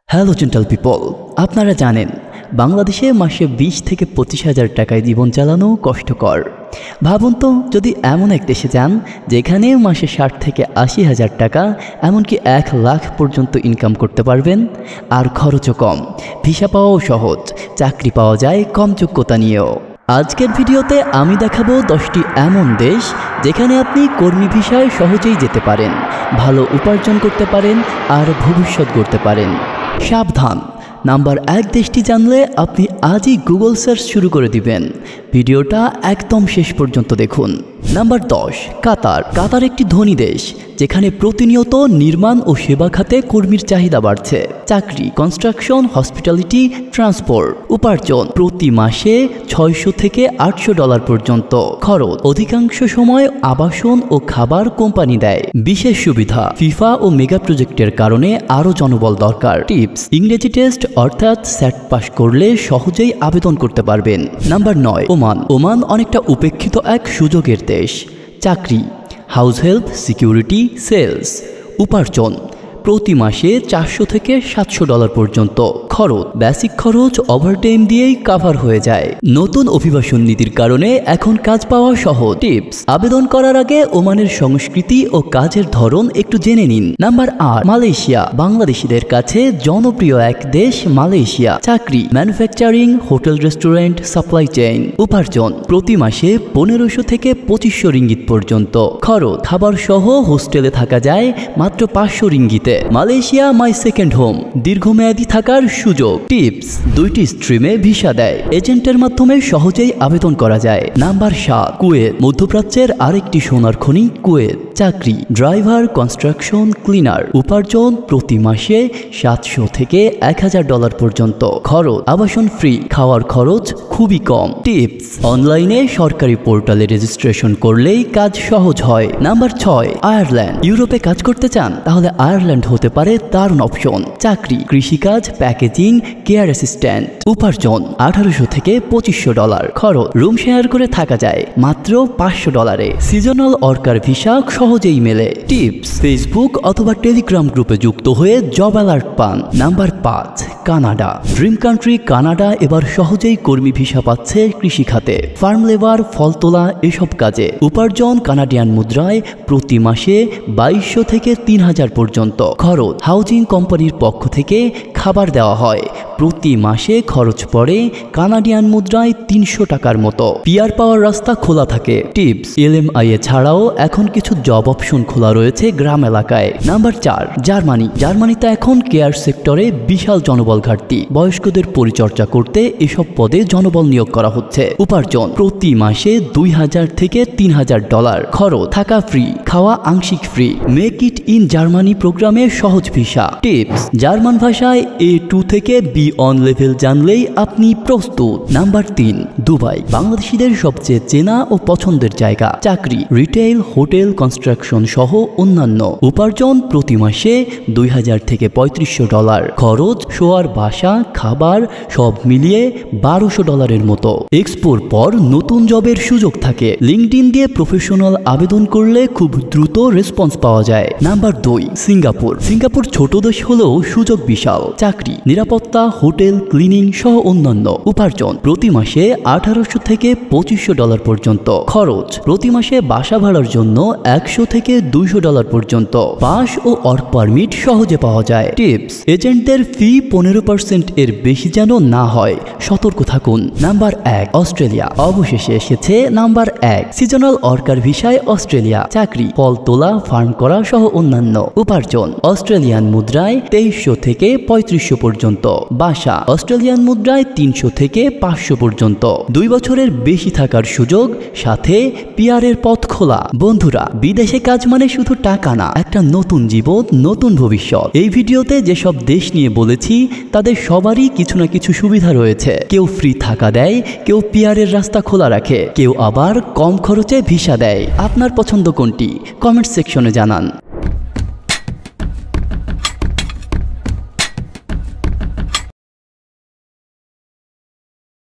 Hello gentle people, আপনারা জানেন বাংলাদেশে মাসে 20 থেকে 25,000 টাকায় জীবন চালানো কষ্টকর। ভাবুন তো, যদি এমন এক দেশে যান যেখানে মাসে 60 থেকে 80,000 টাকা, এমনকি 1 লাখ পর্যন্ত ইনকাম করতে পারবেন, আর খরচও কম, ভিসা পাওয়াও সহজ, চাকরি পাওয়া যায় কম যোগ্যতা নিয়েও। আজকের ভিডিওতে আমি দেখাবো 10টি এমন দেশ যেখানে আপনি কর্মী ভিসায় সহজেই যেতে পারেন, ভালো উপার্জন করতে পারেন আর ভবিষ্যৎ গড়তে পারেন। সাবধান, নাম্বার 1 দেশটি জানলে আপনি আজই গুগল সার্চ শুরু করে দিবেন। ভিডিওটা একদম শেষ পর্যন্ত দেখুন। নাম্বার 10, কাতার। কাতার একটি ধনী দেশ যেখানে প্রতিনিয়ত নির্মাণ ও সেবা খাতে কর্মীর চাহিদা বাড়ছে। চাকরি, কনস্ট্রাকশন, হসপিটালিটি, ট্রান্সপোর্ট। উপার্জন প্রতি মাসে $600 থেকে $800 পর্যন্ত। খরচ অধিকাংশ সময় আবাসন ও খাবার কোম্পানি দেয়। বিশেষ সুবিধা, ফিফা ও মেগা প্রজেক্টের কারণে আরও জনবল দরকার। টিপস, ইংরেজি টেস্ট অর্থাৎ স্যাট পাস করলে সহজেই আবেদন করতে পারবেন। Number 9, Oman. ওমান অনেকটা উপেক্ষিত এক সুযোগের দেশ। চাকরি, হাউস হেল্প, সিকিউরিটি, সেলস। উপার্জন প্রতি মাসে $400 থেকে $700 পর্যন্ত। খরচ, বেসিক খরচ ওভারটাইম দিয়েই কাভার হয়ে যায়। নতুন অভিবাসন নীতির কারণে এখন কাজ পাওয়া সহজ। টিপস, আবেদন করার আগে ওমানের সংস্কৃতি ও কাজের ধরন একটু জেনে নিন। Number 8, Malaysia. বাংলাদেশিদের কাছে জনপ্রিয় এক দেশ মালয়েশিয়া। চাকরি, manufacturing, hotel, restaurant, supply chain. উপার্জন প্রতি মাসে 1500 থেকে 2500 রিঙ্গিত পর্যন্ত। খরচ, খাবার সহ হোস্টেলে থাকা যায় মাত্র 500 রিঙ্গিতে। মালয়েশিয়া মাই সেকেন্ড হোম, দীর্ঘমেয়াদী থাকার সুযোগ। টিপস, 2টি স্ট্রিমে ভিসা দেয়, এজেন্টের মাধ্যমে সহজেই আবেদন করা যায়। Number 7, Kuwait. মধ্যপ্রাচ্যের আরেকটি সোনার খনি কুয়েত। চাকরি, ড্রাইভার, কনস্ট্রাকশন, ক্লিনার। উপার্জন প্রতি মাসে $700 থেকে $1000 পর্যন্ত। খরচ, আবাসন ফ্রি, খাওয়ার খরচ খুবই কম। টিপস, অনলাইনে সরকারি পোর্টালে রেজিস্ট্রেশন করলেই কাজ সহজ হয়। Number 6, Ireland. ইউরোপে কাজ করতে চান? তাহলে আয়ারল্যান্ড হতে পারে দারুণ অপশন। চাকরি, কৃষিকাজ, প্যাকেজিং, কেয়ার অ্যাসিস্ট্যান্ট। উপার্জন $1800 থেকে $2500। খরচ, রুম শেয়ার করে থাকা যায় মাত্র $500। সিজনাল ওয়ার্কার ভিসা সহজেই মেলে। টিপস, ফেসবুক অথবা টেলিগ্রাম গ্রুপে যুক্ত হয়ে জব অ্যালার্ট পান। Number 5, Canada. Dream country Canada এবার সহজেই কর্মী ভিসা পাচ্ছে কৃষিখাতে, ফার্ম লেবার, ফল তোলা এসব কাজে। উপার্জন কানাডিয়ান মুদ্রায় প্রতি মাসে $2200 থেকে $3000 পর্যন্ত। খরচ, হাউজিং কোম্পানির পক্ষ থেকে খাবার দেওয়া হয়। প্রতি মাসে খরচ পড়ে কানাডিয়ান মুদ্রায় $300 টাকার মতো। পিআর পাওয়ার রাস্তা খোলা থাকে। টিপস, LMIA ছাড়াও এখন কিছু জব অপশন খোলা রয়েছে গ্রাম এলাকায়। Number 4, Germany. জার্মানিতে এখন কেয়ার সেক্টরে বিশাল জনবল ঘাটতি। বয়স্কদের পরিচর্যা করতে এসব পদে জনবল নিয়োগ করা হচ্ছে। উপার্জন প্রতি মাসে $2000 থেকে $3000। খরচ, থাকা ফ্রি, খাওয়া আংশিক free. Make it in Germany প্রোগ্রামে সহজ ভিসা। টিপস, জার্মান ভাষায় A2 থেকে B1 লেভেল জানলেই আপনি প্রস্তুত। Number 3, Dubai. বাংলাদেশিদের সবচেয়ে চেনা ও পছন্দের জায়গা। চাকরি, রিটেইল, হোটেল, কনস্ট্রাকশন সহ অন্যান্য। উপার্জন প্রতি মাসে $2000 থেকে $3500। খরচ, শোয়ার, বাসা, খাবার সব মিলিয়ে $1200 মতো। এক্সপোর পর নতুন জবের সুযোগ থাকে। লিঙ্কডইন দিয়ে প্রফেশনাল আবেদন করলে খুব দ্রুত রেসপন্স পাওয়া যায়। Number 2, Singapore. সিঙ্গাপুর ছোট দেশ হলেও সুযোগ বিশাল। চাকরি, নিরাপত্তা, হোটেল, ক্লিনিং সহ অন্যান্য। উপার্জন প্রতি মাসে $1800 থেকে $2500 পর্যন্ত। খরচ, প্রতি মাসে বাসা ভাড়ার জন্য $100 থেকে $200 পর্যন্ত। পাস ও ওয়ার্ক পারমিট সহজে পাওয়া যায়। টিপস, এজেন্টদের ফি 15% এর বেশি যেন না হয়, সতর্ক থাকুন। Number 1, Australia. অবশেষে এসেছে নাম্বার 1, সিজনাল ওয়ার্কার ভিসায় অস্ট্রেলিয়া। চাকরি, ফল তোলা, ফার্ম করা সহ অন্যান্য। উপার্জন অস্ট্রেলিয়ান মুদ্রায় $2300 থেকে $3500 পর্যন্ত। বাসা অস্ট্রেলিয়ান মুদ্রায় $300 থেকে $500 পর্যন্ত। 2 বছরের বেশি থাকার সুযোগ, সাথে পিআরের পথ খোলা। বন্ধুরা, বিদেশে কাজ মানে শুধু টাকা না, একটা নতুন জীবন, নতুন ভবিষ্যৎ। এই ভিডিওতে যেসব দেশ নিয়ে বলেছি তাদের সবারই কিছু না কিছু সুবিধা রয়েছে। কেউ ফ্রি থাকা দেয়, কেউ পিআরের রাস্তা খোলা রাখে, কেউ আবার কম খরচে ভিসা দেয়। আপনার পছন্দ কোনটি? কমেন্ট সেকশনে জানান।